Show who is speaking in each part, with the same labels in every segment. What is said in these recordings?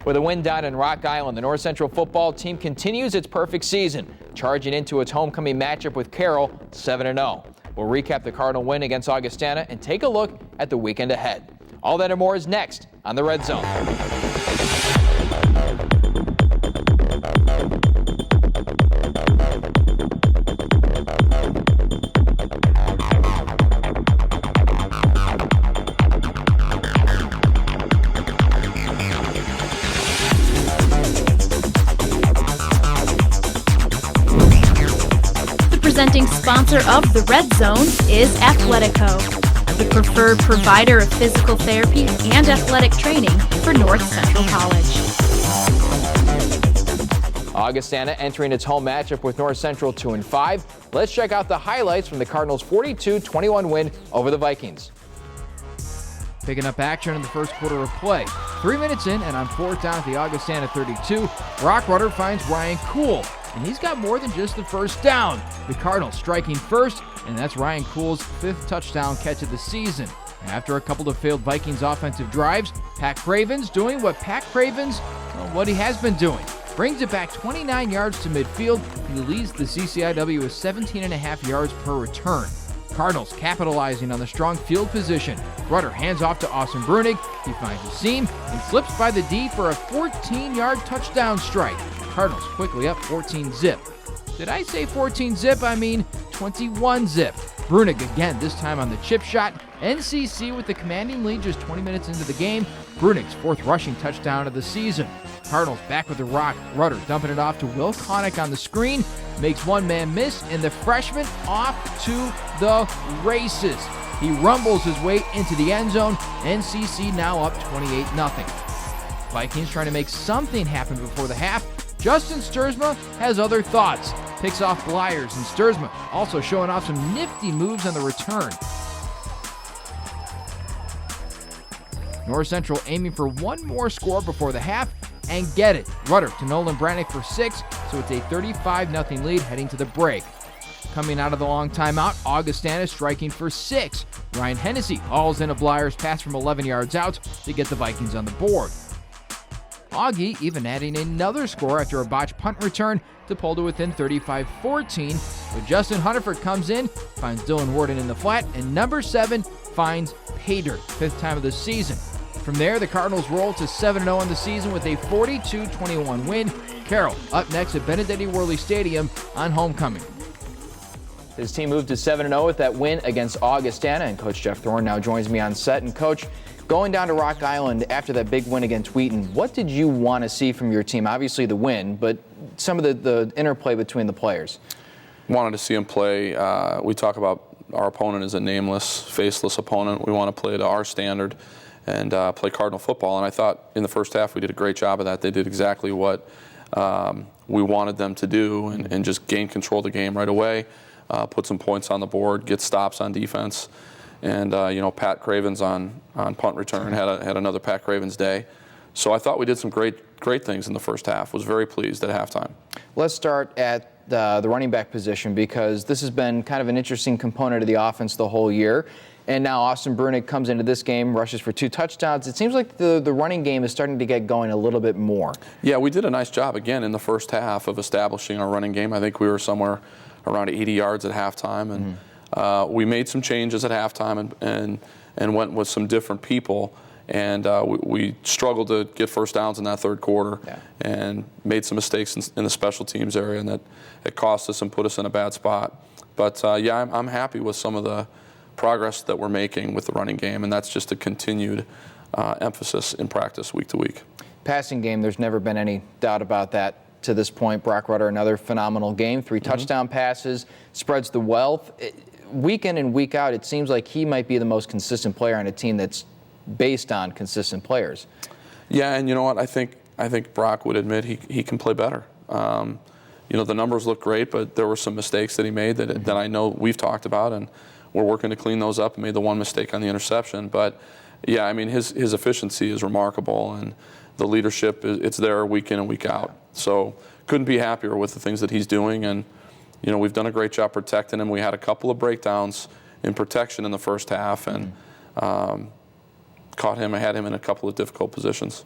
Speaker 1: With a win down in Rock Island, the North Central football team continues its perfect season, charging into its homecoming matchup with Carroll 7-0. We'll recap the Cardinal win against Augustana and take a look at the weekend ahead. All that and more is next on the Red Zone.
Speaker 2: Presenting sponsor of the Red Zone is Athletico, the preferred provider of physical therapy and athletic training for North Central College.
Speaker 1: Augustana entering its home matchup with North Central 2-5. Let's check out the highlights from the Cardinals' 42-21 win over the Vikings.
Speaker 3: Picking up action in the first quarter of play. 3 minutes in, and on fourth down at the Augustana 32, Brock Rudder finds Ryan Kuhl, and he's got more than just the first down. The Cardinals striking first, and that's Ryan Kuhl's 5th touchdown catch of the season. After a couple of failed Vikings offensive drives, Pat Cravens doing what what he has been doing. Brings it back 29 yards to midfield. He leads the CCIW with 17.5 yards per return. Cardinals capitalizing on the strong field position. Rudder hands off to Austin Brunig. He finds a seam and slips by the D for a 14-yard touchdown strike. Cardinals quickly up 14-zip. Did I say 14-zip? I mean 21-zip. Brunig again, this time on the chip shot. NCC with the commanding lead just 20 minutes into the game. Brunig's 4th rushing touchdown of the season. Cardinals back with the rock. Rudder dumping it off to Will Connick on the screen. Makes one man miss, and the freshman off to the races. He rumbles his way into the end zone. NCC now up 28-0. Vikings trying to make something happen before the half. Justin Sturzma has other thoughts. Picks off Blyers, and Sturzma also showing off some nifty moves on the return. North Central aiming for one more score before the half and get it. Rudder to Nolan Brannick for 6, so it's a 35-0 lead heading to the break. Coming out of the long timeout, Augustana striking for 6. Ryan Hennessy hauls in a Blyers pass from 11 yards out to get the Vikings on the board. Augie even adding another score after a botched punt return to pull to within 35-14. But Justin Hunterford comes in, finds Dylan Warden in the flat, and number 7 finds Paydirt, 5th time of the season. From there, the Cardinals roll to 7-0 in the season with a 42-21 win. Carroll up next at Benedetti-Wehrli Stadium on homecoming.
Speaker 1: His team moved to 7-0 with that win against Augustana, and Coach Jeff Thorne now joins me on set. And Coach, going down to Rock Island after that big win against Wheaton, what did you want to see from your team? Obviously the win, but some of the interplay between the players.
Speaker 4: Wanted to see them play. We talk about our opponent as a nameless, faceless opponent. We want to play to our standard and play Cardinal football. And I thought in the first half we did a great job of that. They did exactly what we wanted them to do and just gain control of the game right away, put some points on the board, get stops on defense. And, Pat Cravens on punt return had another Pat Cravens day. So I thought we did some great things in the first half. Was very pleased at halftime.
Speaker 1: Let's start at the running back position, because this has been kind of an interesting component of the offense the whole year. And now Austin Brunig comes into this game, rushes for 2 touchdowns. It seems like the running game is starting to get going a little bit more. Yeah,
Speaker 4: we did a nice job again in the first half of establishing our running game. I think we were somewhere around 80 yards at halftime. And we made some changes at halftime and went with some different people. And we struggled to get first downs in that third quarter and made some mistakes in the special teams area, and that it cost us and put us in a bad spot. But, I'm happy with some of the progress that we're making with the running game, and that's just a continued emphasis in practice week to week.
Speaker 1: Passing game, there's never been any doubt about that to this point. Brock Rudder, another phenomenal game, 3 touchdown passes, spreads the wealth. Week in and week out, it seems like he might be the most consistent player on a team that's based on consistent players.
Speaker 4: Yeah, and you know what? I think Brock would admit he can play better. The numbers look great, but there were some mistakes that he made that I know we've talked about, and we're working to clean those up. Made the one mistake on the interception, but yeah, I mean his efficiency is remarkable, and the leadership it's there week in and week out. So couldn't be happier with the things that he's doing, and we've done a great job protecting him. We had a couple of breakdowns in protection in the first half, and had him in a couple of difficult positions.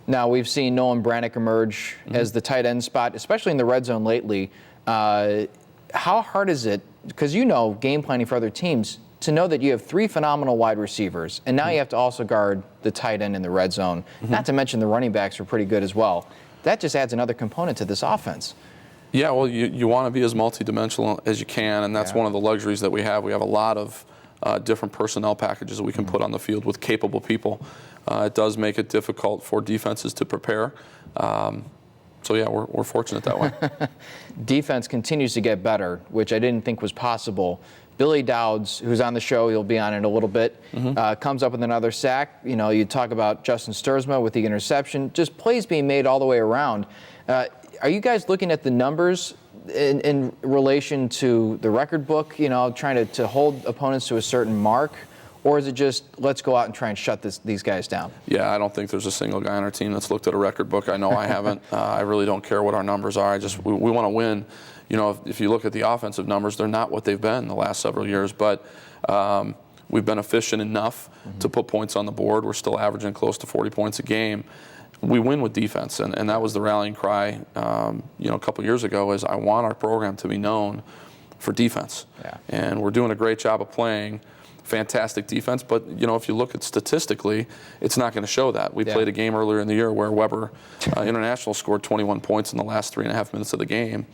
Speaker 1: Now, we've seen Nolan Brannick emerge as the tight end spot, especially in the red zone lately. How hard is it, because you know game planning for other teams, to know that you have 3 phenomenal wide receivers, and now you have to also guard the tight end in the red zone, not to mention the running backs are pretty good as well. That just adds another component to this offense.
Speaker 4: Yeah, well, you want to be as multidimensional as you can, and that's one of the luxuries that we have. We have a lot of different personnel packages that we can put on the field with capable people. It does make it difficult for defenses to prepare. So, yeah, we're fortunate that way.
Speaker 1: Defense continues to get better, which I didn't think was possible. Billy Douds, who's on the show, he'll be on in a little bit, comes up with another sack. You know, you talk about Justin Sturzma with the interception, just plays being made all the way around. Are you guys looking at the numbers in relation to the record book, you know, trying to hold opponents to a certain mark? Or is it just, let's go out and try and shut these guys down?
Speaker 4: Yeah, I don't think there's a single guy on our team that's looked at a record book. I know I haven't. I really don't care what our numbers are. We want to win. You know, if you look at the offensive numbers, they're not what they've been the last several years. But we've been efficient enough to put points on the board. We're still averaging close to 40 points a game. We win with defense, and that was the rallying cry, you know, a couple years ago, is I want our program to be known for defense.
Speaker 1: Yeah.
Speaker 4: And we're doing a great job of playing fantastic defense, but you know, if you look at statistically, it's not going to show that. We played a game earlier in the year where Weber International scored 21 points in the last 3.5 minutes of the game.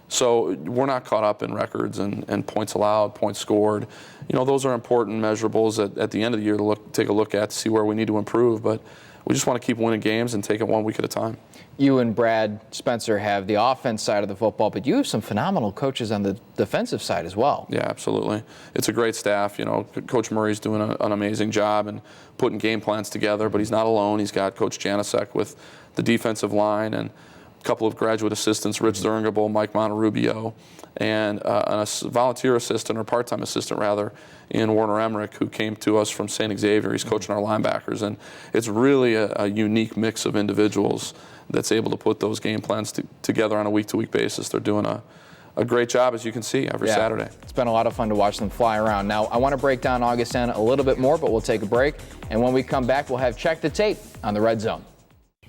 Speaker 4: So we're not caught up in records and points allowed, points scored. You know, those are important measurables at the end of the year to take a look at to see where we need to improve, but we just want to keep winning games and take it 1 week at a time.
Speaker 1: You and Brad Spencer have the offense side of the football, but you have some phenomenal coaches on the defensive side as well.
Speaker 4: Yeah, absolutely. It's a great staff. You know, Coach Murray's doing an amazing job and putting game plans together, but he's not alone. He's got Coach Janasek with the defensive line and a couple of graduate assistants, Rich Zerngable, Mike Monterubio, and a volunteer assistant, or part-time assistant rather, in Warner Emmerich, who came to us from St. Xavier. He's coaching our linebackers, and it's really a unique mix of individuals that's able to put those game plans together on a week-to-week basis. They're doing a great job, as you can see, every Saturday.
Speaker 1: It's been a lot of fun to watch them fly around. Now, I want to break down Augustana a little bit more, but we'll take a break. And when we come back, we'll have Check the Tape on the Red Zone.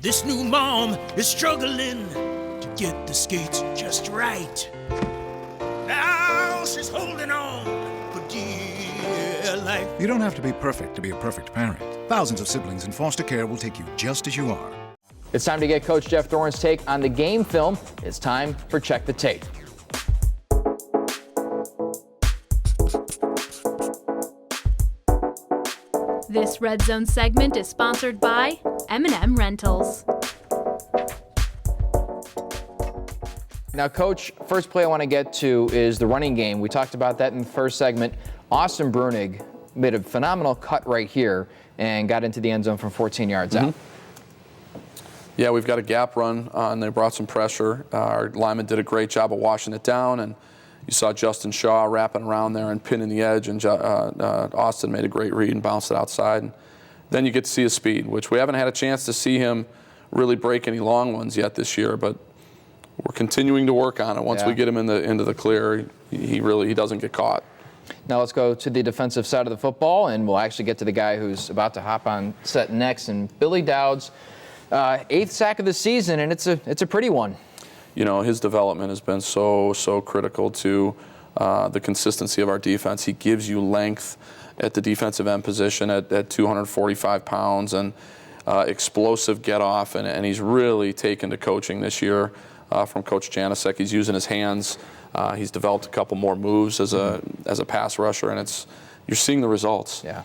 Speaker 5: This new mom is struggling to get the skates just right. Now she's holding on for dear life.
Speaker 6: You don't have to be perfect to be a perfect parent. Thousands of siblings in foster care will take you just as you are.
Speaker 1: It's time to get Coach Jeff Thorne's take on the game film. It's time for Check the Tape.
Speaker 2: This Red Zone segment is sponsored by M&M Rentals.
Speaker 1: Now, Coach, first play I want to get to is the running game. We talked about that in the first segment. Austin Brunig made a phenomenal cut right here and got into the end zone from 14 yards out.
Speaker 4: Yeah, we've got a gap run, and they brought some pressure. Our lineman did a great job of washing it down, and you saw Justin Shaw wrapping around there and pinning the edge, and Austin made a great read and bounced it outside. And then you get to see his speed, which we haven't had a chance to see him really break any long ones yet this year, but we're continuing to work on it. Once we get him into the clear, he doesn't get caught.
Speaker 1: Now let's go to the defensive side of the football, and we'll actually get to the guy who's about to hop on set next, and Billy Douds. 8th sack of the season, and it's a pretty one.
Speaker 4: You know, his development has been so critical to the consistency of our defense. He gives you length at the defensive end position at 245 pounds and explosive get off, and he's really taken to coaching this year from Coach Janasek. He's using his hands. He's developed a couple more moves as a pass rusher, and you're seeing the results.
Speaker 1: Yeah.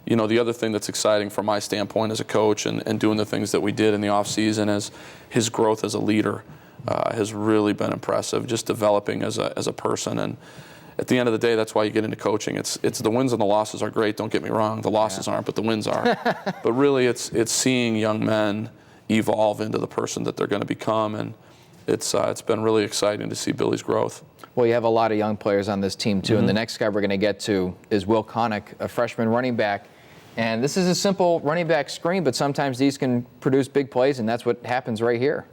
Speaker 4: You know, the other thing that's exciting from my standpoint as a coach and doing the things that we did in the offseason is his growth as a leader has really been impressive, just developing as a person. And at the end of the day, that's why you get into coaching. It's the wins and the losses are great, don't get me wrong. The losses aren't, but the wins are. But really, it's seeing young men evolve into the person that they're going to become, and it's been really exciting to see Billy's growth.
Speaker 1: Well, you have a lot of young players on this team, too, and the next guy we're going to get to is Will Connick, a freshman running back. And this is a simple running back screen, but sometimes these can produce big plays, and that's what happens right here.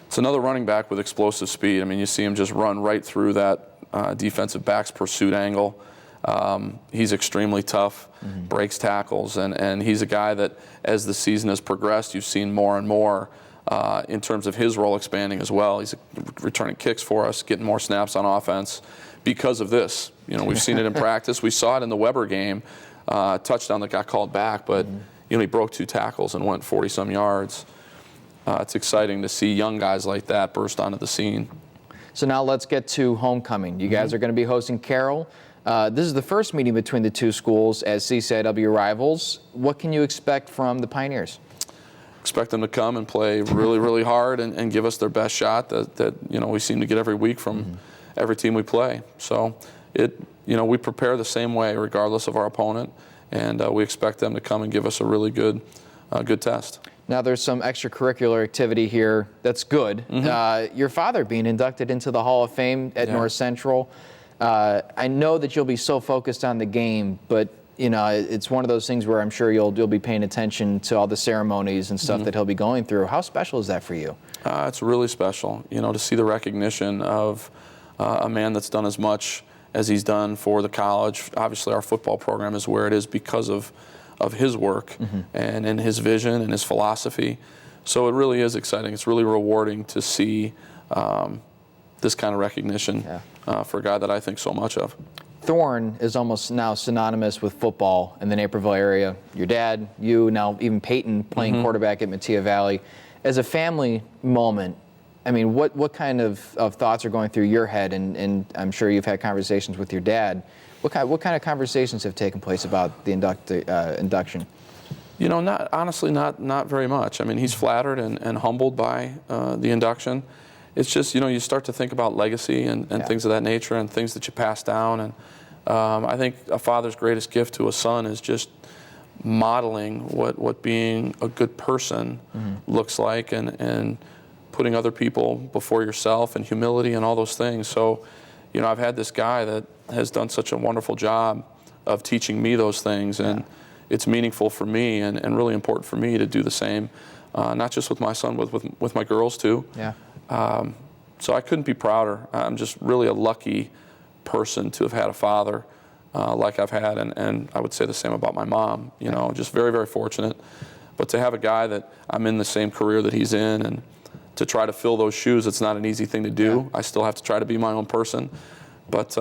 Speaker 4: It's another running back with explosive speed. I mean, you see him just run right through that defensive back's pursuit angle. He's extremely tough, breaks tackles, and he's a guy that, as the season has progressed, you've seen more and more in terms of his role expanding as well. He's returning kicks for us, getting more snaps on offense because of this. You know, we've seen it in practice. We saw it in the Weber game, touchdown that got called back, but you know, he broke 2 tackles and went 40-some yards. It's exciting to see young guys like that burst onto the scene.
Speaker 1: So now let's get to homecoming. You guys are going to be hosting Carroll. This is the first meeting between the two schools as CCIW rivals. What can you expect from the Pioneers?
Speaker 4: Expect them to come and play really, really hard and give us their best shot that you know, we seem to get every week from every team we play. So we prepare the same way regardless of our opponent, and we expect them to come and give us a really good test. Now
Speaker 1: there's some extracurricular activity here that's good. Your father being inducted into the Hall of Fame at North Central. I know that you'll be so focused on the game, but you know, it's one of those things where I'm sure you'll be paying attention to all the ceremonies and stuff that he'll be going through. How special is that for you?
Speaker 4: It's really special, you know, to see the recognition of a man that's done as much as he's done for the college. Obviously, our football program is where it is because of his work and his vision and his philosophy. So it really is exciting. It's really rewarding to see this kind of recognition for a guy that I think so much of.
Speaker 1: Thorne is almost now synonymous with football in the Naperville area. Your dad, you, now even Peyton playing quarterback at Mattia Valley. As a family moment, I mean, what kind of thoughts are going through your head? And I'm sure you've had conversations with your dad. What kind of conversations have taken place about the induction?
Speaker 4: You know, honestly, not very much. I mean, he's flattered and humbled by the induction. It's just, you know, you start to think about legacy and things of that nature and things that you pass down. And I think a father's greatest gift to a son is just modeling what being a good person looks like and putting other people before yourself and humility and all those things. So, you know, I've had this guy that has done such a wonderful job of teaching me those things, and it's meaningful for me and really important for me to do the same, not just with my son, with my girls too. So I couldn't be prouder. I'm just really a lucky person to have had a father like I've had, and I would say the same about my mom. You know, just very, very fortunate. But to have a guy that I'm in the same career that he's in, and to try to fill those shoes, it's not an easy thing to do. I still have to try to be my own person. But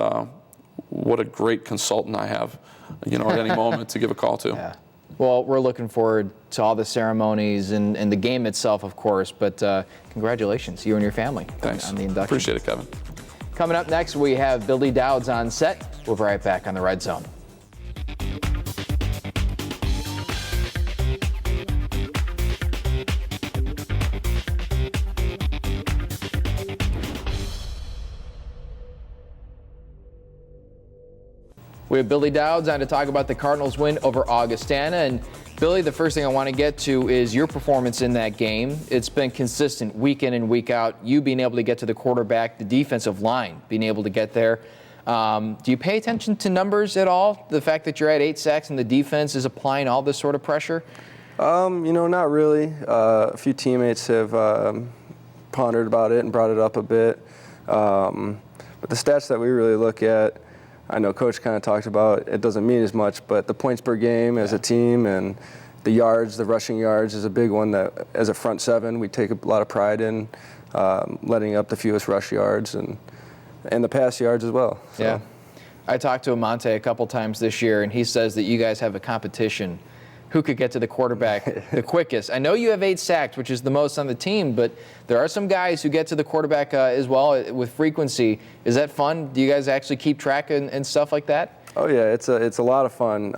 Speaker 4: what a great consultant I have, you know, at any moment to give a call to.
Speaker 1: Well, we're looking forward to all the ceremonies and the game itself, of course, but congratulations, you and your family.
Speaker 4: Thanks.
Speaker 1: On the induction.
Speaker 4: Appreciate it, Kevin.
Speaker 1: Coming up next, we have Billy Douds on set. We'll be right back on the Red Zone. We have Billy Douds on to talk about the Cardinals' win over Augustana. And Billy, the first thing I want to get to is your performance in that game. It's been consistent week in and week out. You being able to get to the quarterback, the defensive line being able to get there. Do you pay attention to numbers at all? The fact that you're at 8 sacks and the defense is applying all this sort of pressure?
Speaker 7: You know, not really. A few teammates have pondered about it and brought it up a bit. But the stats that we really look at, I know Coach kind of talked about, it doesn't mean as much, but the points per game as a team and the yards, the rushing yards is a big one that, as a front seven, we take a lot of pride in, letting up the fewest rush yards and the pass yards as well. So.
Speaker 1: Yeah. I talked to Amante a couple times this year, and he says that you guys have a competition who could get to the quarterback the quickest. I know you have 8 sacks, which is the most on the team, but there are some guys who get to the quarterback as well with frequency. Is that fun? Do you guys actually keep track and stuff like that?
Speaker 7: Oh yeah, it's a lot of fun.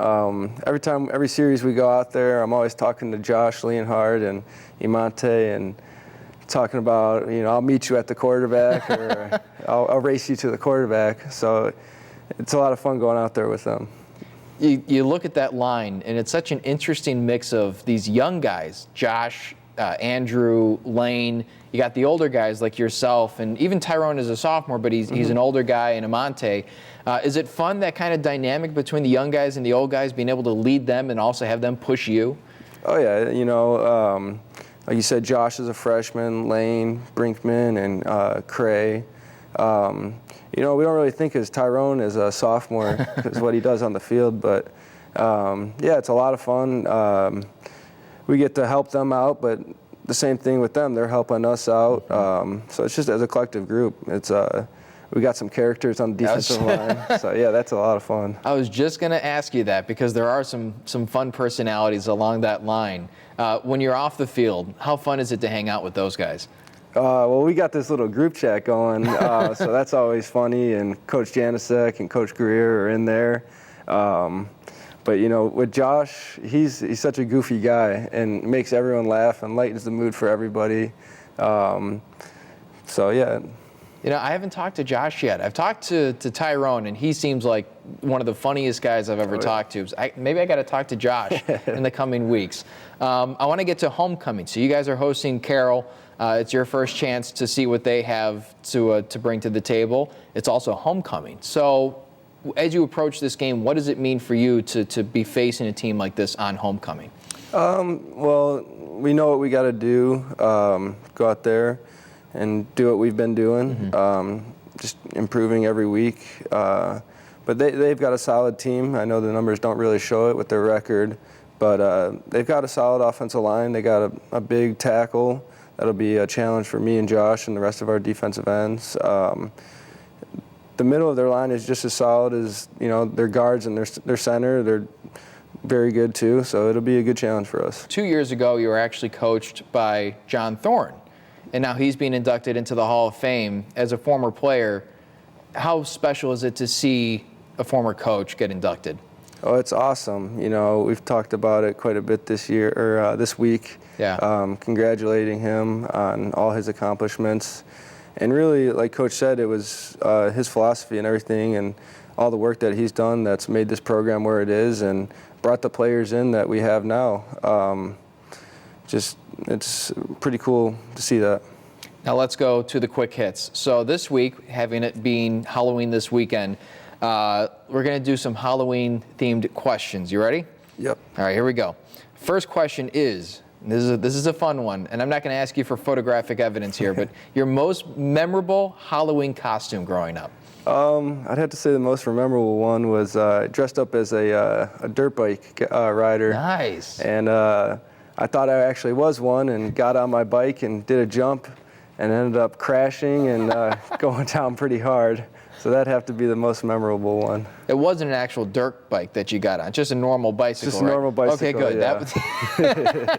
Speaker 7: Every series we go out there, I'm always talking to Josh Leonhardt and Imante and talking about, you know, I'll meet you at the quarterback or I'll race you to the quarterback. So it's a lot of fun going out there with them.
Speaker 1: You look at that line, and it's such an interesting mix of these young guys, Josh, Andrew, Lane. You got the older guys like yourself, and even Tyrone is a sophomore, but he's an older guy, and Amante. Is it fun, that kind of dynamic between the young guys and the old guys, being able to lead them and also have them push you?
Speaker 7: Oh, yeah. You know, like you said, Josh is a freshman, Lane, Brinkman, and Cray. You know, we don't really think as Tyrone as a sophomore because what he does on the field, but yeah, it's a lot of fun. We get to help them out, but the same thing with them, they're helping us out. So it's just as a collective group, it's we got some characters on the defensive line. So yeah, that's a lot of fun.
Speaker 1: I was just going to ask you that because there are some fun personalities along that line. When you're off the field, how fun is it to hang out with those guys?
Speaker 7: Well, we got this little group chat going, so that's always funny. And Coach Janicek and Coach Greer are in there. But you know, with Josh, he's such a goofy guy and makes everyone laugh and lightens the mood for everybody. So yeah.
Speaker 1: You know, I haven't talked to Josh yet. I've talked to Tyrone, and he seems like one of the funniest guys I've ever talked to. Maybe I got to talk to Josh in the coming weeks. I want to get to homecoming. So you guys are hosting Carroll. It's your first chance to see what they have to bring to the table. It's also homecoming. So as you approach this game, what does it mean for you to be facing a team like this on homecoming?
Speaker 7: Well, we know what we got to do. Go out there and do what we've been doing, just improving every week. But they've got a solid team. I know the numbers don't really show it with their record, but they've got a solid offensive line. They got a big tackle. That'll be a challenge for me and Josh and the rest of our defensive ends. The middle of their line is just as solid as, you know, their guards and their center. They're very good too, so it'll be a good challenge for us.
Speaker 1: 2 years ago, you were actually coached by Jeff Thorne, and now he's being inducted into the Hall of Fame. As a former player, how special is it to see a former coach get inducted?
Speaker 7: Oh, it's awesome. You know, we've talked about it quite a bit this year or this week.
Speaker 1: Yeah.
Speaker 7: Congratulating him on all his accomplishments. And really, like Coach said, it was his philosophy and everything and all the work that he's done that's made this program where it is and brought the players in that we have now. It's pretty cool to see that.
Speaker 1: Now let's go to the quick hits. So this week, having it being Halloween this weekend, we're going to do some Halloween-themed questions. You ready?
Speaker 7: Yep.
Speaker 1: All right, here we go. First question is, this is a fun one, and I'm not going to ask you for photographic evidence here, but your most memorable Halloween costume growing up?
Speaker 7: I'd have to say the most memorable one was dressed up as a dirt bike rider.
Speaker 1: Nice.
Speaker 7: And I thought I actually was one and got on my bike and did a jump and ended up crashing and going down pretty hard. So that'd have to be the most memorable one.
Speaker 1: It wasn't an actual dirt bike that you got on, just a normal bicycle,
Speaker 7: Just a normal bicycle,
Speaker 1: Okay, good.
Speaker 7: yeah.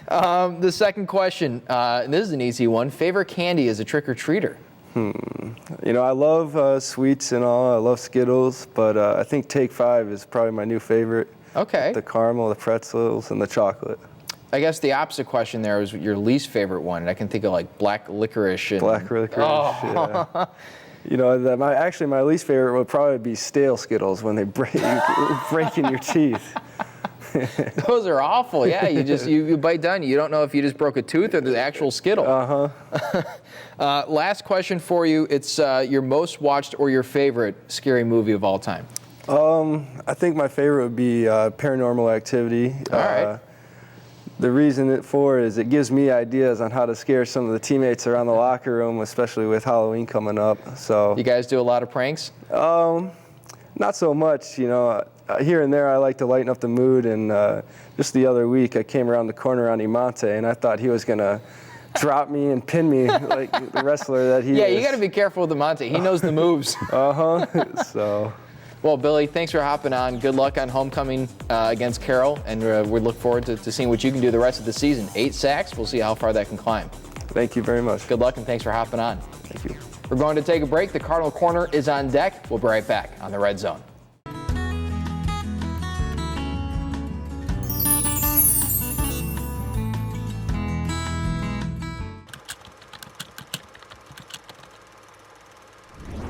Speaker 1: That was, the second question, and this is an easy one. Favorite candy as a trick-or-treater?
Speaker 7: You know, I love sweets and all. I love Skittles, but I think Take 5 is probably my new favorite.
Speaker 1: Okay.
Speaker 7: The caramel, the pretzels, and the chocolate.
Speaker 1: I guess the opposite question there was your least favorite one. And I can think of like black licorice. And,
Speaker 7: Black licorice, yeah. You know, my least favorite would probably be stale Skittles when they break in your teeth.
Speaker 1: Those are awful. Yeah, you bite down. You don't know if you just broke a tooth or the actual Skittle. Last question for you. It's your most watched or your favorite scary movie of all time.
Speaker 7: I think my favorite would be Paranormal Activity.
Speaker 1: All right.
Speaker 7: The reason is it gives me ideas on how to scare some of the teammates around the locker room, especially with Halloween coming up. So
Speaker 1: you guys do a lot of pranks?
Speaker 7: Not so much. You know, here and there I like to lighten up the mood. And just the other week I came around the corner on Imante, and I thought he was gonna drop me and pin me like the wrestler that he is.
Speaker 1: Yeah, you got to be careful with Imante. He knows the moves.
Speaker 7: So.
Speaker 1: Well, Billy, thanks for hopping on. Good luck on homecoming against Carroll, and we look forward to seeing what you can do the rest of the season. 8 sacks. We'll see how far that can climb.
Speaker 7: Thank you very much.
Speaker 1: Good luck, and thanks for hopping on.
Speaker 7: Thank you.
Speaker 1: We're going to take a break. The Cardinal Corner is on deck. We'll be right back on the Red Zone.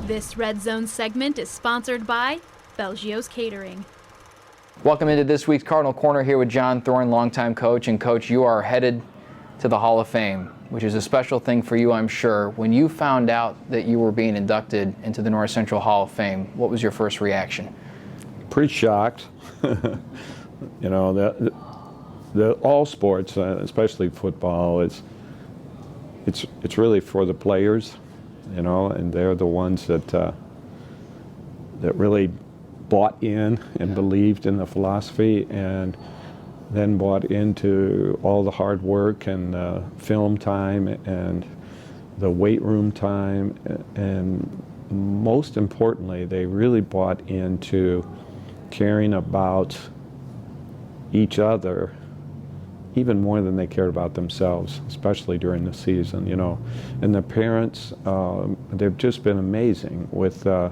Speaker 2: This Red Zone segment is sponsored by Belgio's Catering.
Speaker 1: Welcome into this week's Cardinal Corner here with Jeff Thorne, longtime coach. And Coach, you are headed to the Hall of Fame, which is a special thing for you, I'm sure. When you found out that you were being inducted into the North Central Hall of Fame, what was your first reaction?
Speaker 8: Pretty shocked. You know, all sports, especially football, it's really for the players. you know, and they're the ones that really bought in and believed in the philosophy, and then bought into all the hard work and film time and the weight room time, and most importantly, they really bought into caring about each other even more than they cared about themselves, especially during the season, you know. And the parents, they've just been amazing with their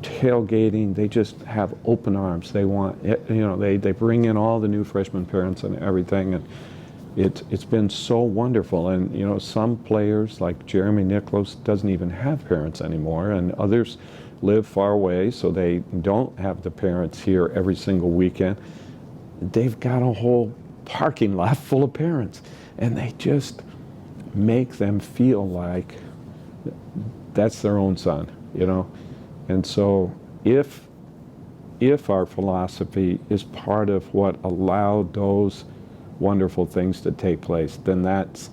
Speaker 8: tailgating. They just have open arms. They want, you know, they bring in all the new freshman parents and everything, and it's been so wonderful. And you know, some players like Jeremy Nicholas doesn't even have parents anymore, and others live far away, so they don't have the parents here every single weekend. They've got a whole parking lot full of parents, and they just make them feel like that's their own son, you know. And so if our philosophy is part of what allowed those wonderful things to take place, then that's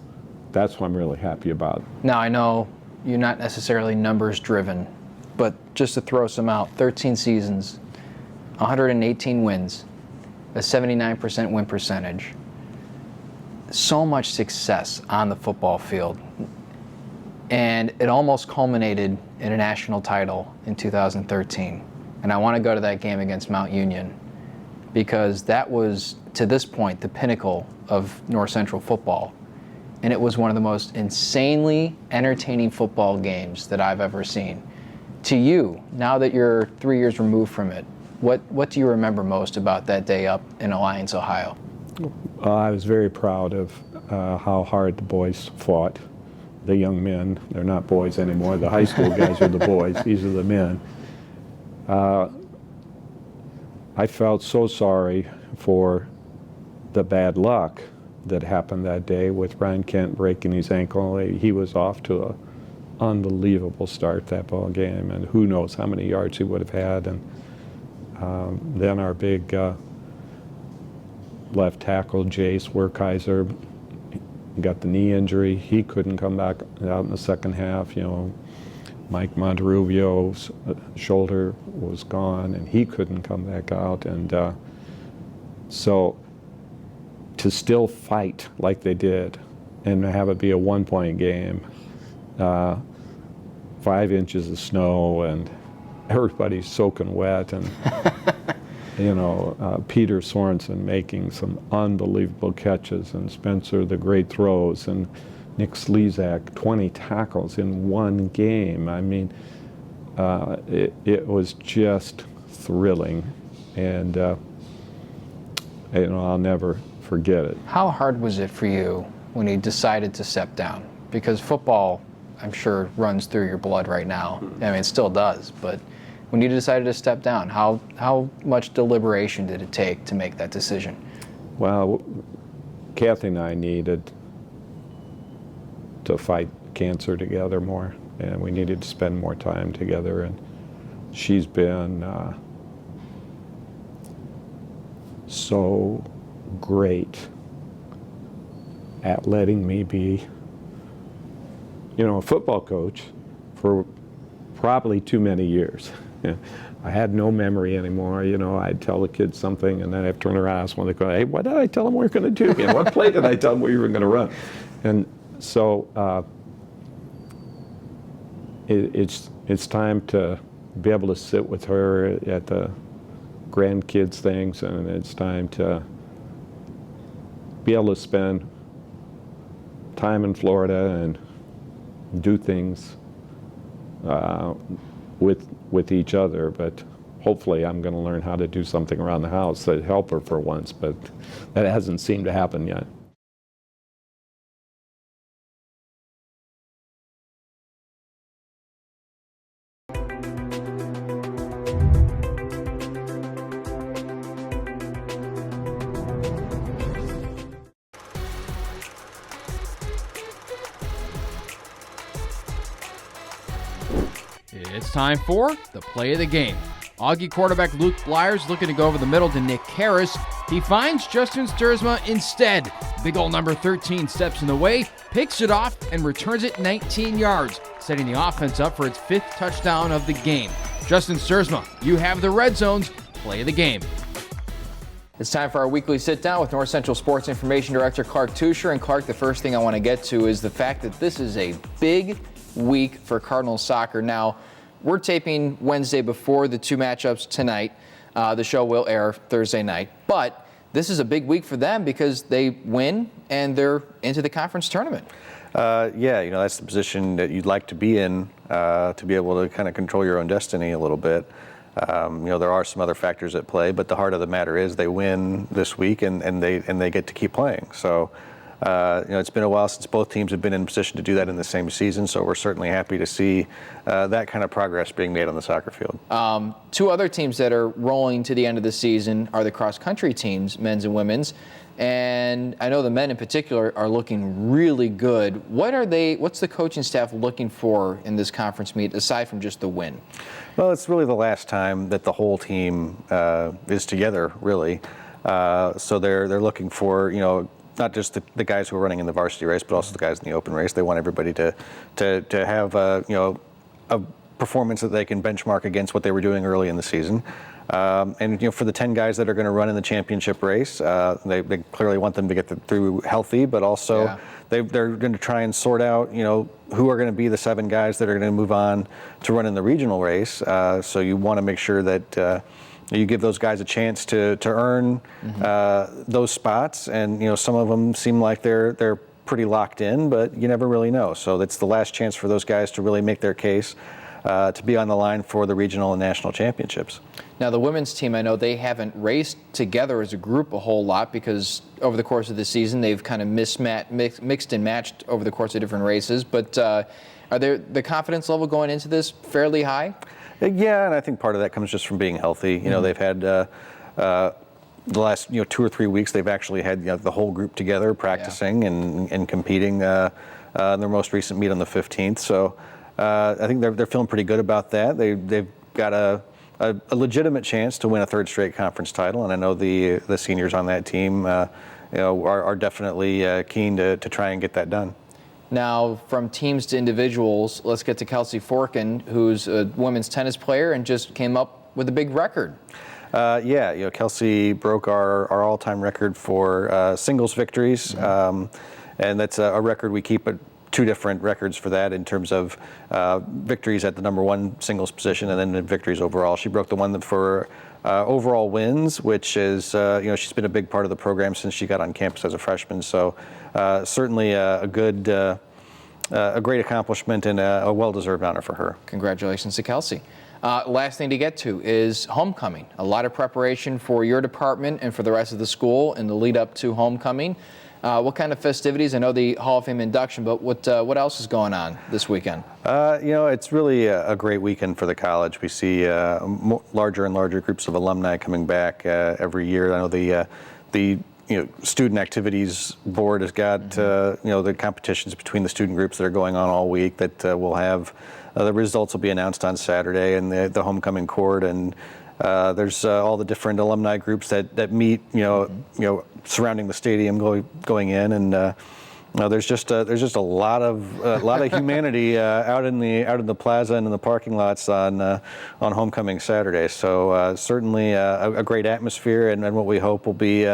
Speaker 8: what I'm really happy about.
Speaker 1: Now, I know you're not necessarily numbers driven, but just to throw some out, 13 seasons, 118 wins, a 79% win percentage, so much success on the football field. And it almost culminated in a national title in 2013. And I want to go to that game against Mount Union because that was, to this point, the pinnacle of North Central football. And it was one of the most insanely entertaining football games that I've ever seen. To you, now that you're 3 years removed from it, what do you remember most about that day up in Alliance, Ohio?
Speaker 8: I was very proud of how hard the boys fought. The young men, they're not boys anymore. The high school guys are the boys. These are the men. I felt so sorry for the bad luck that happened that day with Ryan Kent breaking his ankle. He was off to an unbelievable start that ball game, and who knows how many yards he would have had. And then our big left tackle, Jace Werkheiser, got the knee injury. He couldn't come back out in the second half. You know, Mike Monterubio's shoulder was gone, and he couldn't come back out. And so to still fight like they did and have it be a one-point game, 5 inches of snow, and everybody's soaking wet, and you know, Peter Sorensen making some unbelievable catches, and Spencer the great throws, and Nick Slezak 20 tackles in one game. I mean, it was just thrilling, and you know, I'll never forget it.
Speaker 1: How hard was it for you when you decided to step down? Because football, I'm sure, runs through your blood right now. I mean, it still does, but when you decided to step down, how much deliberation did it take to make that decision?
Speaker 8: Well, Kathy and I needed to fight cancer together more, and we needed to spend more time together, and she's been so great at letting me be, you know, a football coach for probably too many years. I had no memory anymore. You know, I'd tell the kids something, and then I'd turn around and ask one of the coaches, hey, what did I tell them we were going to do? You know, what play did I tell them we were going to run? And so it's time to be able to sit with her at the grandkids things, and it's time to be able to spend time in Florida and do things with each other. But hopefully I'm going to learn how to do something around the house to help her for once, but that hasn't seemed to happen yet.
Speaker 3: It's time for the play of the game. Augie quarterback Luke Blyers looking to go over the middle to Nick Karras. He finds Justin Sturzma instead. Big ol' number 13 steps in the way, picks it off, and returns it 19 yards, setting the offense up for its 5th touchdown of the game. Justin Sturzma, you have the Red Zone's play of the game.
Speaker 1: It's time for our weekly sit-down with North Central Sports Information Director Clark Tuscher. And Clark, the first thing I want to get to is the fact that this is a big week for Cardinal soccer. Now, we're taping Wednesday before the 2 matchups tonight. The show will air Thursday night. But this is a big week for them because they win and they're into the conference tournament.
Speaker 9: Yeah, that's the position that you'd like to be in, to be able to kind of control your own destiny a little bit. There are some other factors at play, but the heart of the matter is they win this week and they get to keep playing. So, it's been a while since both teams have been in position to do that in the same season. So we're certainly happy to see that kind of progress being made on the soccer field.
Speaker 1: 2 other teams that are rolling to the end of the season are the cross-country teams, men's and women's. And I know the men in particular are looking really good. What's the coaching staff looking for in this conference meet, aside from just the win?
Speaker 9: Well, it's really the last time that the whole team is together, really. So they're looking for, not just the guys who are running in the varsity race, but also the guys in the open race. They want everybody to have a performance that they can benchmark against what they were doing early in the season. And for the 10 guys that are going to run in the championship race, they clearly want them to get through healthy, but also they're going to try and sort out, who are going to be the 7 guys that are going to move on to run in the regional race. So you want to make sure that you give those guys a chance to earn those spots, and some of them seem like they're pretty locked in, but you never really know. So it's the last chance for those guys to really make their case to be on the line for the regional and national championships.
Speaker 1: Now, the women's team, I know they haven't raced together as a group a whole lot because over the course of the season they've kind of mixed and matched over the course of different races. But are the confidence level going into this fairly high?
Speaker 9: Yeah, and I think part of that comes just from being healthy. They've had the last 2 or 3 weeks they've actually had the whole group together practicing and competing in their most recent meet on the 15th. So I think they're feeling pretty good about that. They've got a legitimate chance to win a 3rd straight conference title, and I know the seniors on that team are definitely keen to try and get that done.
Speaker 1: Now, from teams to individuals, let's get to Kelsey Forkin, who's a women's tennis player and just came up with a big record. Kelsey broke our all-time record for singles victories, and that's a record we keep at 2 different records for that in terms of victories at the number 1 singles position and then the victories overall. She broke the one for overall wins, which is, she's been a big part of the program since she got on campus as a freshman. So certainly a great accomplishment and a well-deserved honor for her. Congratulations to Kelsey. Last thing to get to is homecoming. A lot of preparation for your department and for the rest of the school in the lead up to homecoming. What kind of festivities? I know the Hall of Fame induction, but what else is going on this weekend?
Speaker 9: It's really a great weekend for the college. We see larger and larger groups of alumni coming back every year. I know the student activities board has got the competitions between the student groups that are going on all week that we'll have. The results will be announced on Saturday, and the homecoming court, and there's all the different alumni groups that meet surrounding the stadium going in, and there's just a lot of humanity out in the plaza and in the parking lots on homecoming Saturday. So certainly a great atmosphere, and what we hope will be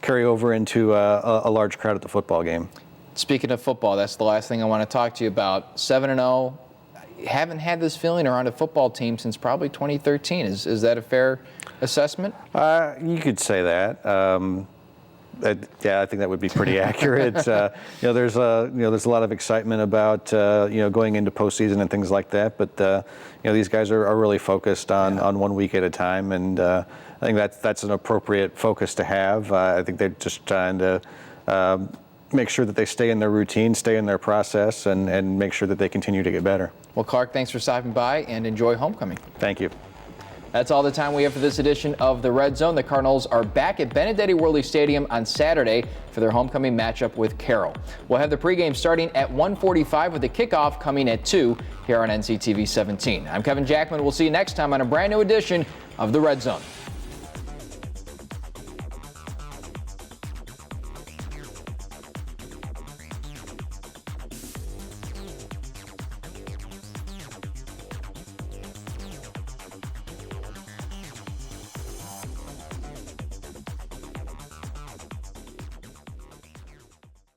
Speaker 9: carry over into a large crowd at the football game. Speaking of football, that's the last thing I want to talk to you about. 7-0. Haven't had this feeling around a football team since probably 2013. Is that a fair assessment? You could say that. Yeah, I think that would be pretty accurate. There's a lot of excitement about going into postseason and things like that. But these guys are really focused on 1 week at a time, and I think that's an appropriate focus to have. I think they're just trying to make sure that they stay in their routine, stay in their process, and make sure that they continue to get better. Well, Clark, thanks for stopping by, and enjoy homecoming. Thank you. That's all the time we have for this edition of The Red Zone. The Cardinals are back at Benedetti-Wehrli Stadium on Saturday for their homecoming matchup with Carroll. We'll have the pregame starting at 1:45 with the kickoff coming at 2 here on NCTV 17. I'm Kevin Jackman. We'll see you next time on a brand new edition of The Red Zone.